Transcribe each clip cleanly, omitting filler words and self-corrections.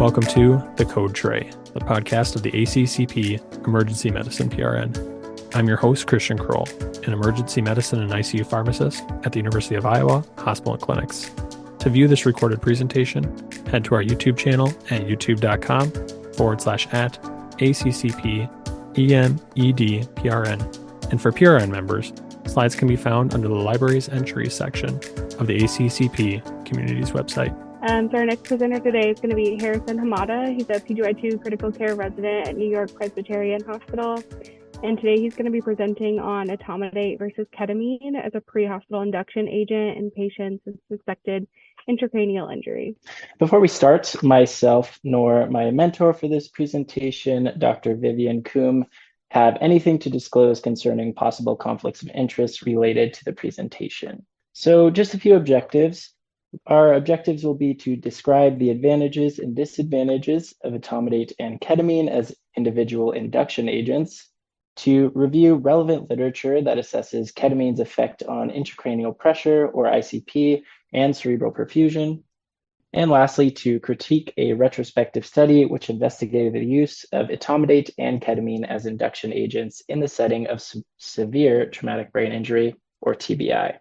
welcome to The Code Tray, the podcast of the ACCP Emergency Medicine PRN. I'm your host, Christian Kroll, an emergency medicine and ICU pharmacist at the University of Iowa Hospital and Clinics. To view this recorded presentation, head to our YouTube channel at youtube.com/@ACCP EMED-PRN. And for PRN members, slides can be found under the Libraries Entries section of the ACCP Communities website. So our next presenter today is going to be Harrison Hamada. He's a PGY2 critical care resident at NewYork-Presbyterian Hospital. And today he's going to be presenting on Etomidate versus Ketamine as a pre-hospital induction agent in patients with suspected intracranial injury. Before we start, myself nor my mentor for this presentation, Dr. Vivian Coombe, have anything to disclose concerning possible conflicts of interest related to the presentation. So just a few objectives. Our objectives will be to describe the advantages and disadvantages of Etomidate and Ketamine as individual induction agents, to review relevant literature that assesses ketamine's effect on intracranial pressure, or ICP, and cerebral perfusion, and lastly, to critique a retrospective study which investigated the use of Etomidate and Ketamine as induction agents in the setting of severe traumatic brain injury, or TBI.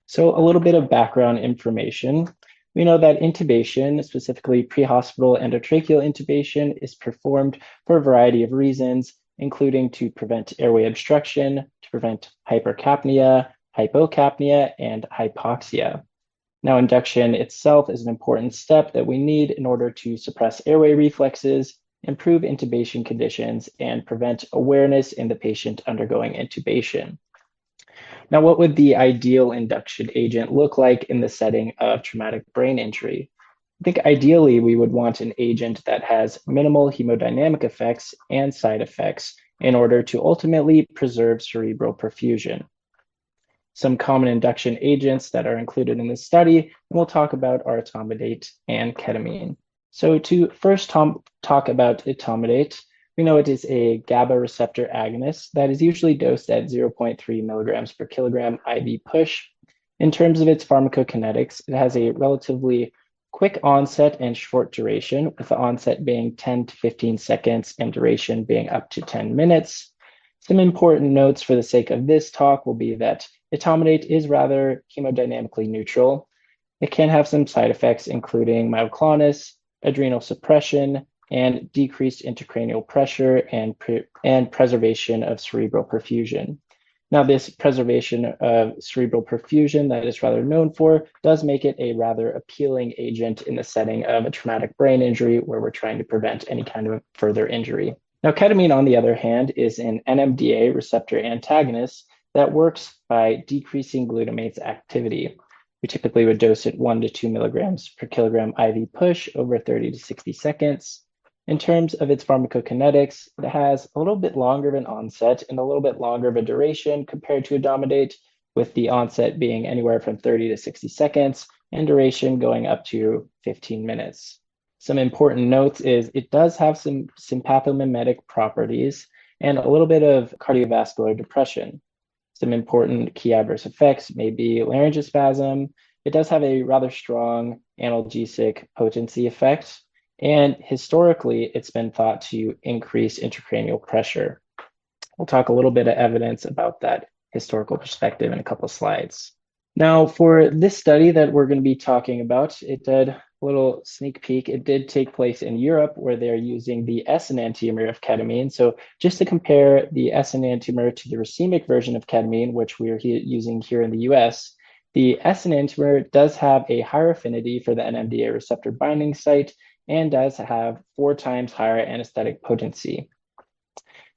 So a little bit of background information. We know that intubation, specifically pre-hospital endotracheal intubation, is performed for a variety of reasons, including to prevent airway obstruction, to prevent hypercapnia, hypocapnia, and hypoxia. Now, induction itself is an important step that we need in order to suppress airway reflexes, improve intubation conditions, and prevent awareness in the patient undergoing intubation. Now, what would the ideal induction agent look like in the setting of traumatic brain injury? I think ideally we would want an agent that has minimal hemodynamic effects and side effects in order to ultimately preserve cerebral perfusion. Some common induction agents that are included in this study, and we'll talk about, are Etomidate and Ketamine. So to first talk about Etomidate, we know it is a GABA receptor agonist that is usually dosed at 0.3 milligrams per kilogram IV push. In terms of its pharmacokinetics, it has a relatively quick onset and short duration, with the onset being 10 to 15 seconds and duration being up to 10 minutes. Some important notes for the sake of this talk will be that Etomidate is rather hemodynamically neutral. It can have some side effects, including myoclonus, adrenal suppression, and decreased intracranial pressure and preservation of cerebral perfusion. Now, this preservation of cerebral perfusion that is rather known for does make it a rather appealing agent in the setting of a traumatic brain injury where we're trying to prevent any kind of further injury. Now, ketamine, on the other hand, is an NMDA receptor antagonist that works by decreasing glutamate's activity. We typically would dose it 1 to 2 milligrams per kilogram IV push over 30 to 60 seconds. In terms of its pharmacokinetics, it has a little bit longer of an onset and a little bit longer of a duration compared to Etomidate, with the onset being anywhere from 30 to 60 seconds and duration going up to 15 minutes. Some important notes is it does have some sympathomimetic properties and a little bit of cardiovascular depression. Some important key adverse effects may be laryngospasm. It does have a rather strong analgesic potency effect. And historically, it's been thought to increase intracranial pressure. We'll talk a little bit of evidence about that historical perspective in a couple of slides. Now, for this study that we're going to be talking about, it did a little sneak peek. It did take place in Europe, where they're using the S enantiomer of ketamine. So just to compare the S enantiomer to the racemic version of ketamine, which we're using here in the US, the S enantiomer does have a higher affinity for the NMDA receptor binding site and does have 4 times higher anesthetic potency.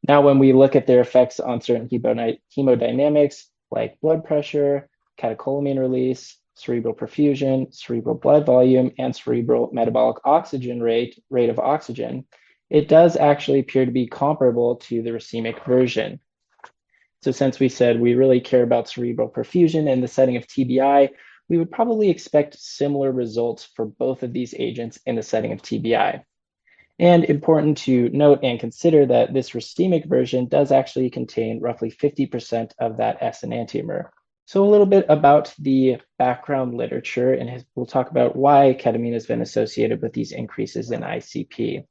Now, when we look at their effects on certain hemodynamics, like blood pressure, catecholamine release, cerebral perfusion, cerebral blood volume, and cerebral metabolic oxygen rate of oxygen, it does actually appear to be comparable to the racemic version. So since we said we really care about cerebral perfusion in the setting of TBI, we would probably expect similar results for both of these agents in the setting of TBI. And important to note and consider that this racemic version does actually contain roughly 50% of that S enantiomer. So a little bit about the background literature, and we'll talk about why ketamine has been associated with these increases in ICP.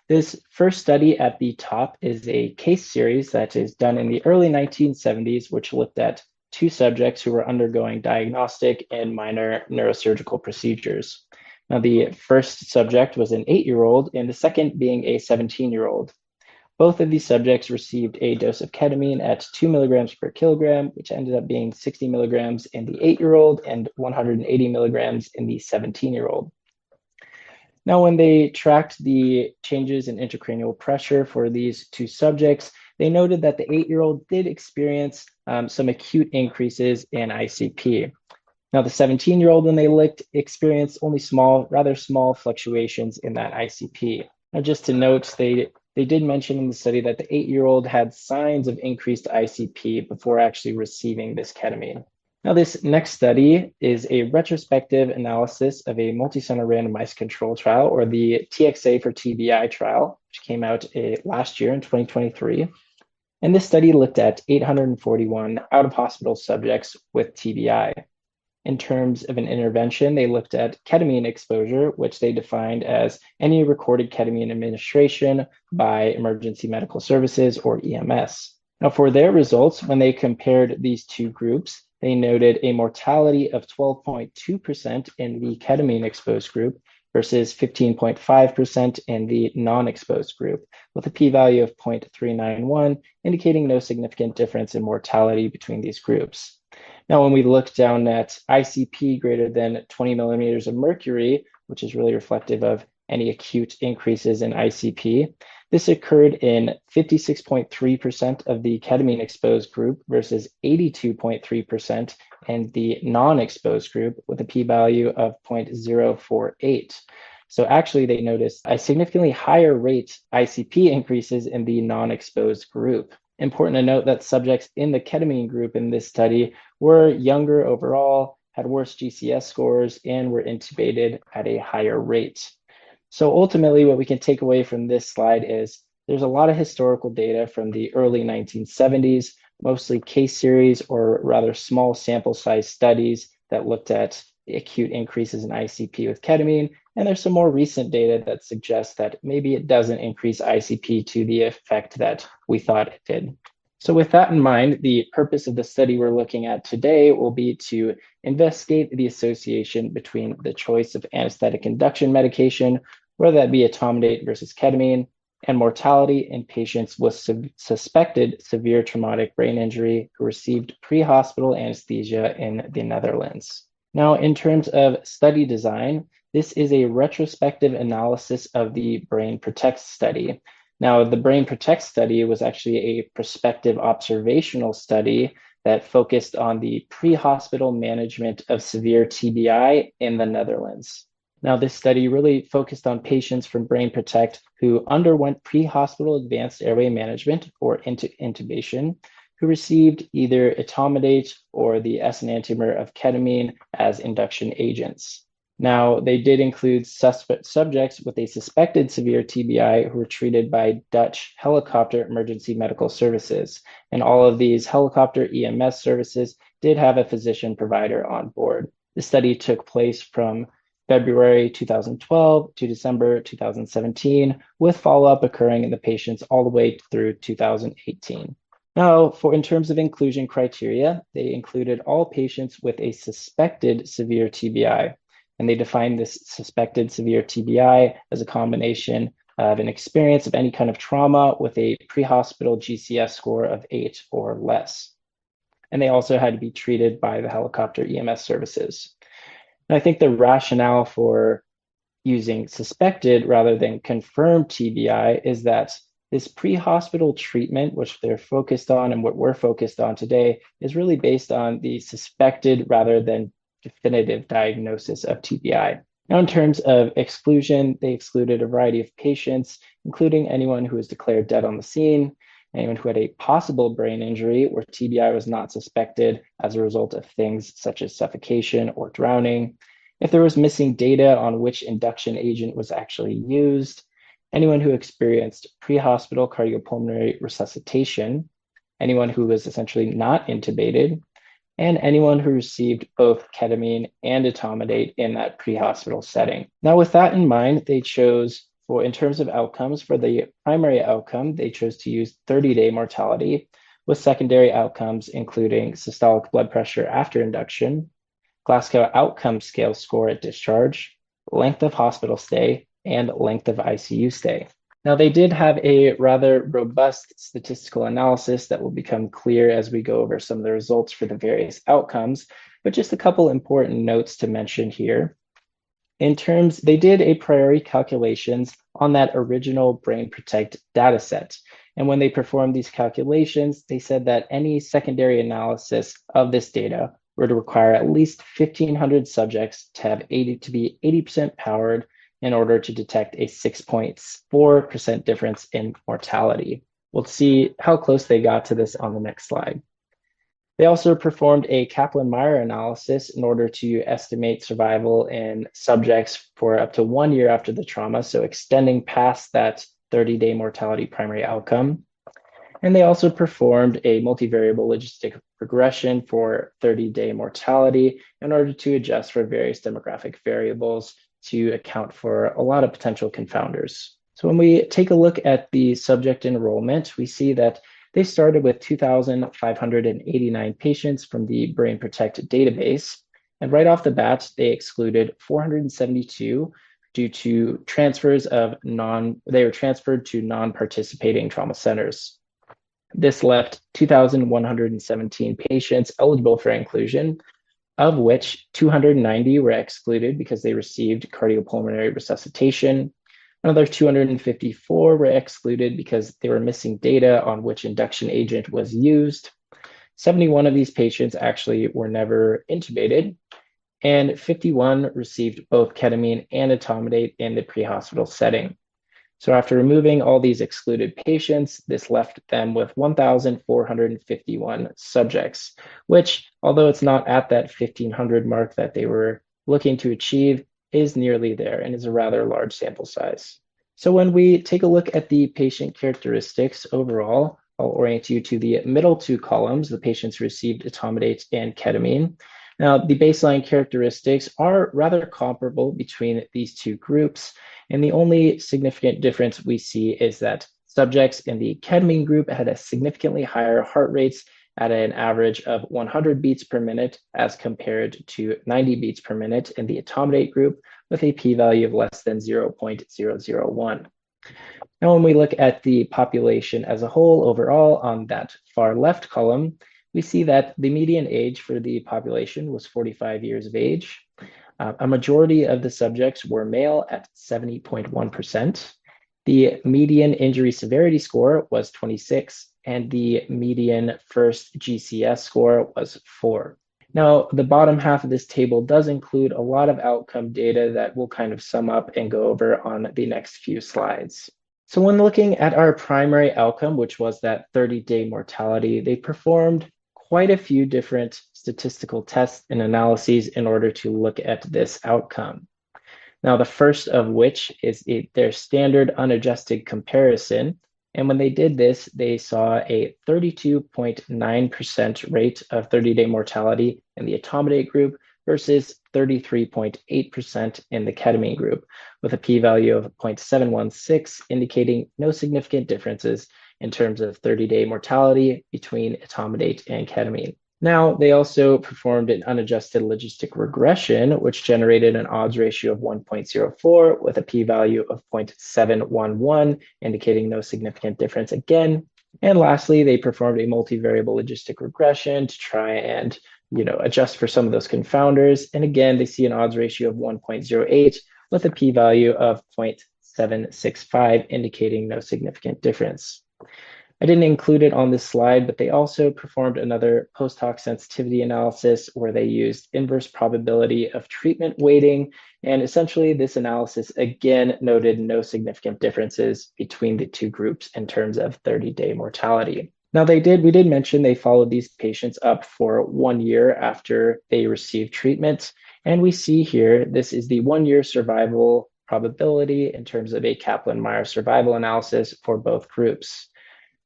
This first study at the top is a case series that is done in the early 1970s, which looked at two subjects who were undergoing diagnostic and minor neurosurgical procedures. Now, the first subject was an 8-year-old, and the second being a 17-year-old. Both of these subjects received a dose of ketamine at 2 milligrams per kilogram, which ended up being 60 milligrams in the 8-year-old and 180 milligrams in the 17-year-old. Now, when they tracked the changes in intracranial pressure for these two subjects, they noted that the 8-year-old did experience some acute increases in ICP. Now, the 17-year-old, when they looked, experienced only rather small fluctuations in that ICP. Now, just to note, they did mention in the study that the 8-year-old had signs of increased ICP before actually receiving this ketamine. Now, this next study is a retrospective analysis of a multicenter randomized control trial, or the TXA for TBI trial, which came out last year in 2023. And this study looked at 841 out-of-hospital subjects with TBI. In terms of an intervention, they looked at ketamine exposure, which they defined as any recorded ketamine administration by emergency medical services, or EMS. Now, for their results, when they compared these two groups, they noted a mortality of 12.2% in the ketamine exposed group versus 15.5% in the non-exposed group, with a p-value of 0.391, indicating no significant difference in mortality between these groups. Now, when we look down at ICP greater than 20 millimeters of mercury, which is really reflective of any acute increases in ICP, this occurred in 56.3% of the ketamine exposed group versus 82.3% in the non-exposed group, with a p-value of 0.048. So actually, they noticed a significantly higher rate ICP increases in the non-exposed group. Important to note that subjects in the ketamine group in this study were younger overall, had worse GCS scores, and were intubated at a higher rate. So ultimately, what we can take away from this slide is there's a lot of historical data from the early 1970s, mostly case series or rather small sample size studies that looked at acute increases in ICP with ketamine. And there's some more recent data that suggests that maybe it doesn't increase ICP to the effect that we thought it did. So with that in mind, the purpose of the study we're looking at today will be to investigate the association between the choice of anesthetic induction medication, whether that be Etomidate versus ketamine, and mortality in patients with suspected severe traumatic brain injury who received pre-hospital anesthesia in the Netherlands. Now, in terms of study design, this is a retrospective analysis of the Brain Protect study. Now, the Brain Protect study was actually a prospective observational study that focused on the pre-hospital management of severe TBI in the Netherlands. Now, this study really focused on patients from Brain Protect who underwent pre-hospital advanced airway management, or intubation, who received either Etomidate or the S enantiomer of ketamine as induction agents. Now, they did include subjects with a suspected severe TBI who were treated by Dutch helicopter emergency medical services. And all of these helicopter EMS services did have a physician provider on board. The study took place from February 2012 to December 2017, with follow-up occurring in the patients all the way through 2018. Now, in terms of inclusion criteria, they included all patients with a suspected severe TBI. And they defined this suspected severe TBI as a combination of an experience of any kind of trauma with a pre-hospital GCS score of 8 or less. And they also had to be treated by the helicopter EMS services. And I think the rationale for using suspected rather than confirmed TBI is that this pre-hospital treatment, which they're focused on and what we're focused on today, is really based on the suspected rather than definitive diagnosis of TBI. Now, in terms of exclusion, they excluded a variety of patients, including anyone who was declared dead on the scene, anyone who had a possible brain injury where TBI was not suspected as a result of things such as suffocation or drowning, if there was missing data on which induction agent was actually used, anyone who experienced pre-hospital cardiopulmonary resuscitation, anyone who was essentially not intubated, and anyone who received both ketamine and etomidate in that pre-hospital setting. Now, with that in mind, they chose, in terms of outcomes, for the primary outcome, they chose to use 30-day mortality, with secondary outcomes including systolic blood pressure after induction, Glasgow Outcome Scale score at discharge, length of hospital stay, and length of ICU stay. Now, they did have a rather robust statistical analysis that will become clear as we go over some of the results for the various outcomes, but just a couple important notes to mention here. They did a priori calculations on that original Brain Protect data set. And when they performed these calculations, they said that any secondary analysis of this data were to require at least 1,500 subjects to be 80% powered in order to detect a 6.4% difference in mortality. We'll see how close they got to this on the next slide. They also performed a Kaplan-Meier analysis in order to estimate survival in subjects for up to 1 year after the trauma, so extending past that 30-day mortality primary outcome. And they also performed a multivariable logistic regression for 30-day mortality in order to adjust for various demographic variables to account for a lot of potential confounders. So when we take a look at the subject enrollment, we see that they started with 2,589 patients from the Brain Protect database. And right off the bat, they excluded 472 due to they were transferred to non-participating trauma centers. This left 2,117 patients eligible for inclusion, of which 290 were excluded because they received cardiopulmonary resuscitation. Another 254 were excluded because they were missing data on which induction agent was used. 71 of these patients actually were never intubated, and 51 received both ketamine and etomidate in the pre-hospital setting. So after removing all these excluded patients, this left them with 1,451 subjects, which, although it's not at that 1,500 mark that they were looking to achieve, is nearly there and is a rather large sample size. So when we take a look at the patient characteristics overall, I'll orient you to the middle two columns, the patients who received etomidate and ketamine. Now, the baseline characteristics are rather comparable between these two groups, and the only significant difference we see is that subjects in the ketamine group had a significantly higher heart rates at an average of 100 beats per minute as compared to 90 beats per minute in the etomidate group, with a p-value of less than 0.001. Now, when we look at the population as a whole overall on that far left column, we see that the median age for the population was 45 years of age. A majority of the subjects were male at 70.1%. The median injury severity score was 26, and the median first GCS score was 4. Now, the bottom half of this table does include a lot of outcome data that we'll kind of sum up and go over on the next few slides. So when looking at our primary outcome, which was that 30-day mortality, they performed quite a few different statistical tests and analyses in order to look at this outcome. Now, the first of which is their standard unadjusted comparison. And when they did this, they saw a 32.9% rate of 30-day mortality in the etomidate group versus 33.8% in the ketamine group, with a p-value of 0.716, indicating no significant differences in terms of 30-day mortality between etomidate and ketamine. Now, they also performed an unadjusted logistic regression, which generated an odds ratio of 1.04 with a p-value of 0.711, indicating no significant difference again. And lastly, they performed a multivariable logistic regression to try and adjust for some of those confounders. And again, they see an odds ratio of 1.08 with a p-value of 0.765, indicating no significant difference. I didn't include it on this slide, but they also performed another post hoc sensitivity analysis where they used inverse probability of treatment weighting. And essentially, this analysis again noted no significant differences between the two groups in terms of 30-day mortality. Now, we did mention they followed these patients up for 1 year after they received treatment. And we see here, this is the 1-year survival probability in terms of a Kaplan-Meier survival analysis for both groups.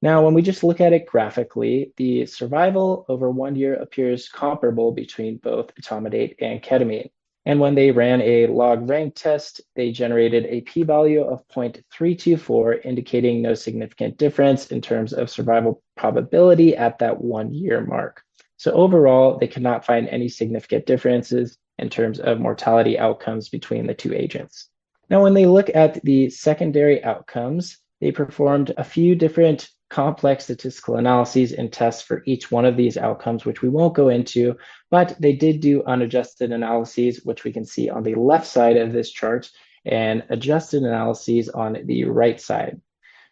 Now, when we just look at it graphically, the survival over 1 year appears comparable between both etomidate and ketamine. And when they ran a log rank test, they generated a p-value of 0.324, indicating no significant difference in terms of survival probability at that 1 year mark. So overall, they could not find any significant differences in terms of mortality outcomes between the two agents. Now, when they look at the secondary outcomes, they performed a few different complex statistical analyses and tests for each one of these outcomes, which we won't go into, but they did do unadjusted analyses, which we can see on the left side of this chart, and adjusted analyses on the right side.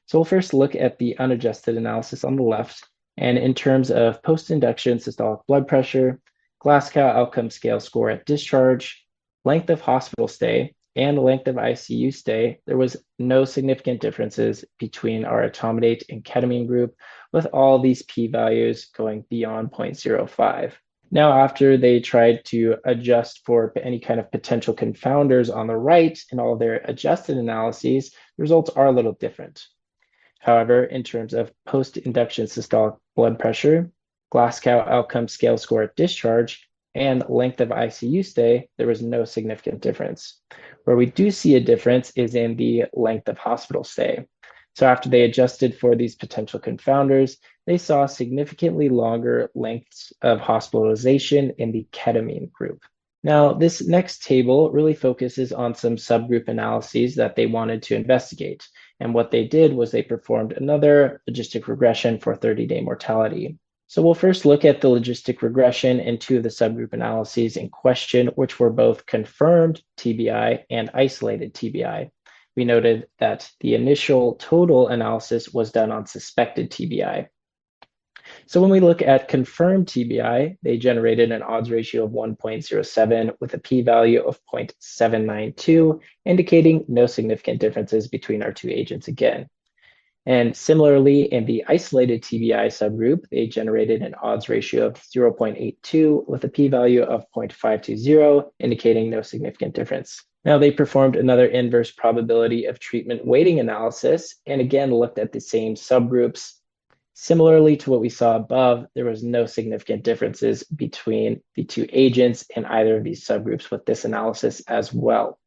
So we'll first look at the unadjusted analysis on the left. And in terms of post-induction systolic blood pressure, Glasgow outcome scale score at discharge, length of hospital stay, and length of ICU stay, there was no significant differences between our etomidate and ketamine group, with all these p-values going beyond 0.05. Now, after they tried to adjust for any kind of potential confounders on the right in all their adjusted analyses, the results are a little different. However, in terms of post-induction systolic blood pressure, Glasgow outcome scale score at discharge, and length of ICU stay, there was no significant difference. Where we do see a difference is in the length of hospital stay. So after they adjusted for these potential confounders, they saw significantly longer lengths of hospitalization in the ketamine group. Now, this next table really focuses on some subgroup analyses that they wanted to investigate. And what they did was they performed another logistic regression for 30-day mortality. So we'll first look at the logistic regression in two of the subgroup analyses in question, which were both confirmed TBI and isolated TBI. We noted that the initial total analysis was done on suspected TBI. So when we look at confirmed TBI, they generated an odds ratio of 1.07 with a p-value of 0.792, indicating no significant differences between our two agents again. And similarly, in the isolated TBI subgroup, they generated an odds ratio of 0.82 with a p-value of 0.520, indicating no significant difference. Now, they performed another inverse probability of treatment weighting analysis, and again looked at the same subgroups. Similarly to what we saw above, there was no significant differences between the two agents in either of these subgroups with this analysis as well.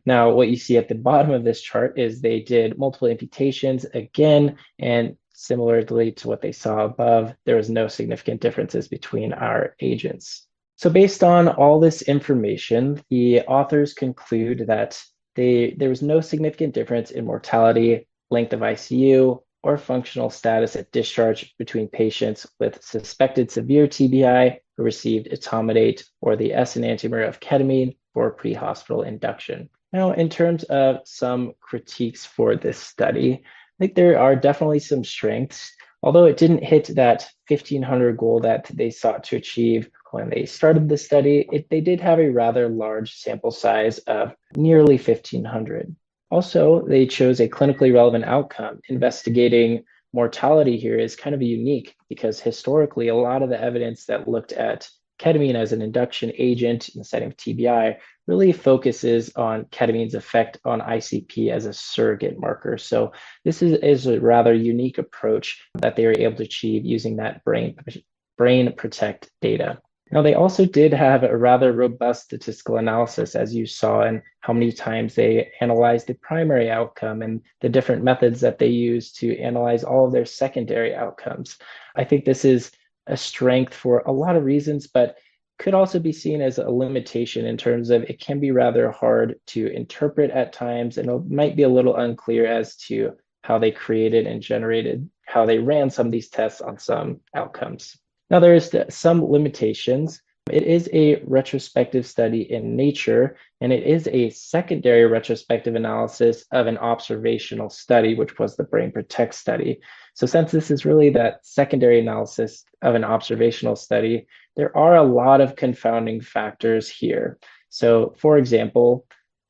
Now, what you see at the bottom of this chart is they did multiple imputations again, and similarly to what they saw above, there was no significant differences between our agents. So based on all this information, the authors conclude that there was no significant difference in mortality, length of ICU, or functional status at discharge between patients with suspected severe TBI who received etomidate or the S enantiomer of ketamine for pre-hospital induction. Now, in terms of some critiques for this study, I think there are definitely some strengths. Although it didn't hit that 1,500 goal that they sought to achieve when they started the study, they did have a rather large sample size of nearly 1,500. Also, they chose a clinically relevant outcome. Investigating mortality here is kind of unique because historically, a lot of the evidence that looked at ketamine as an induction agent in the setting of TBI really focuses on ketamine's effect on ICP as a surrogate marker. So this is a rather unique approach that they were able to achieve using that brain protect data. Now, they also did have a rather robust statistical analysis, as you saw, in how many times they analyzed the primary outcome and the different methods that they use to analyze all of their secondary outcomes. I think this is a strength for a lot of reasons, but could also be seen as a limitation in terms of it can be rather hard to interpret at times, and it might be a little unclear as to how they created and generated, how they ran some of these tests on some outcomes. Now, there is some limitations. It is a retrospective study in Nature, and it is a secondary retrospective analysis of an observational study, which was the Brain Protect study. So since this is really that secondary analysis of an observational study, there are a lot of confounding factors here. So for example,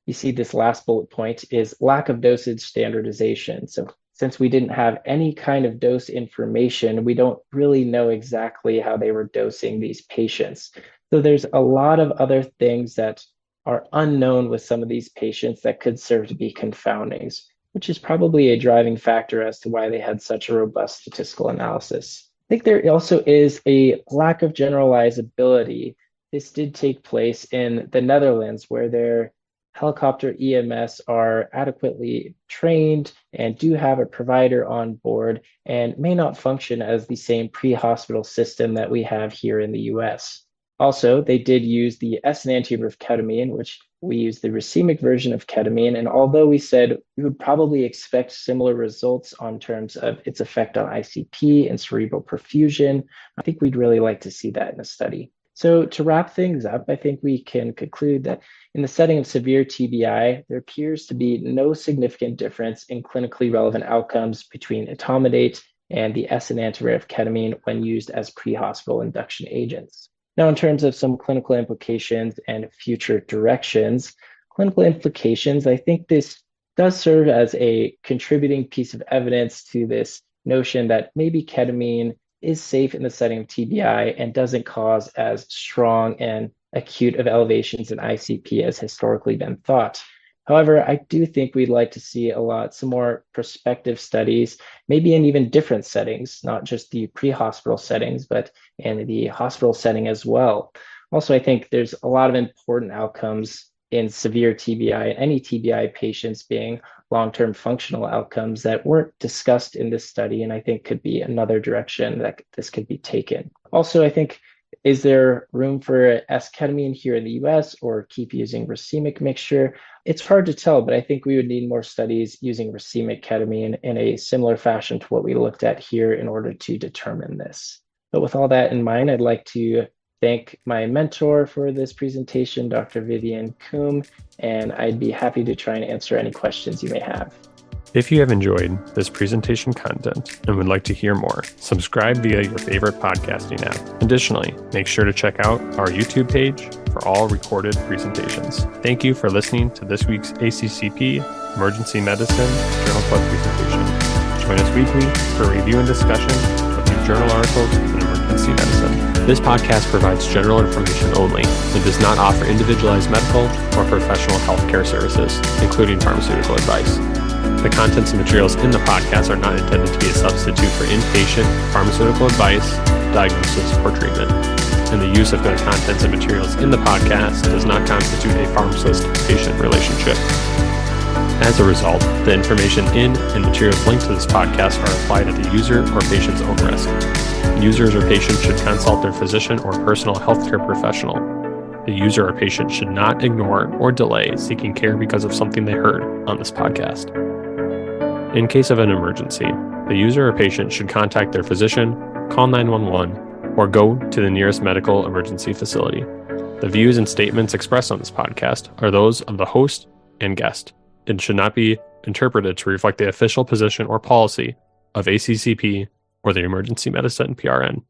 you see this last bullet point is lack of dosage standardization. So since we didn't have any kind of dose information, we don't really know exactly how they were dosing these patients. So there's a lot of other things that are unknown with some of these patients that could serve to be confoundings. which is probably a driving factor as to why they had such a robust statistical analysis. I think there also is a lack of generalizability. This did take place in the Netherlands, where their helicopter EMS are adequately trained and do have a provider on board and may not function as the same pre-hospital system that we have here in the US. Also, they did use the S enantiomer of ketamine, which we use the racemic version of ketamine. And although we said we would probably expect similar results on terms of its effect on ICP and cerebral perfusion, I think we'd really like to see that in a study. So to wrap things up, I think we can conclude that in the setting of severe TBI, there appears to be no significant difference in clinically relevant outcomes between Etomidate and the S enantiomer of ketamine when used as pre-hospital induction agents. Now, in terms of some clinical implications and future directions, I think this does serve as a contributing piece of evidence to this notion that maybe ketamine is safe in the setting of TBI and doesn't cause as strong and acute of elevations in ICP as historically been thought. However, I do think we'd like to see some more prospective studies, maybe in even different settings, not just the pre-hospital settings, but in the hospital setting as well. Also, I think there's a lot of important outcomes in severe TBI, any TBI patients being long-term functional outcomes that weren't discussed in this study, and I think could be another direction that this could be taken. Also, I think, is there room for S-ketamine here in the US or keep using racemic mixture? It's hard to tell, but I think we would need more studies using racemic ketamine in a similar fashion to what we looked at here in order to determine this. But with all that in mind, I'd like to thank my mentor for this presentation, Dr. Vivian Coombe, and I'd be happy to try and answer any questions you may have. If you have enjoyed this presentation content and would like to hear more, subscribe via your favorite podcasting app. Additionally, make sure to check out our YouTube page for all recorded presentations. Thank you for listening to this week's ACCP Emergency Medicine Journal Club presentation. Join us weekly for review and discussion of new journal articles in emergency medicine. This podcast provides general information only and does not offer individualized medical or professional healthcare services, including pharmaceutical advice. The contents and materials in the podcast are not intended to be a substitute for inpatient pharmaceutical advice, diagnosis, or treatment. And the use of the contents and materials in the podcast does not constitute a pharmacist-patient relationship. As a result, the information in and materials linked to this podcast are applied at the user or patient's own risk. Users or patients should consult their physician or personal healthcare professional. The user or patient should not ignore or delay seeking care because of something they heard on this podcast. In case of an emergency, the user or patient should contact their physician, call 911, or go to the nearest medical emergency facility. The views and statements expressed on this podcast are those of the host and guest and should not be interpreted to reflect the official position or policy of ACCP or the Emergency Medicine PRN.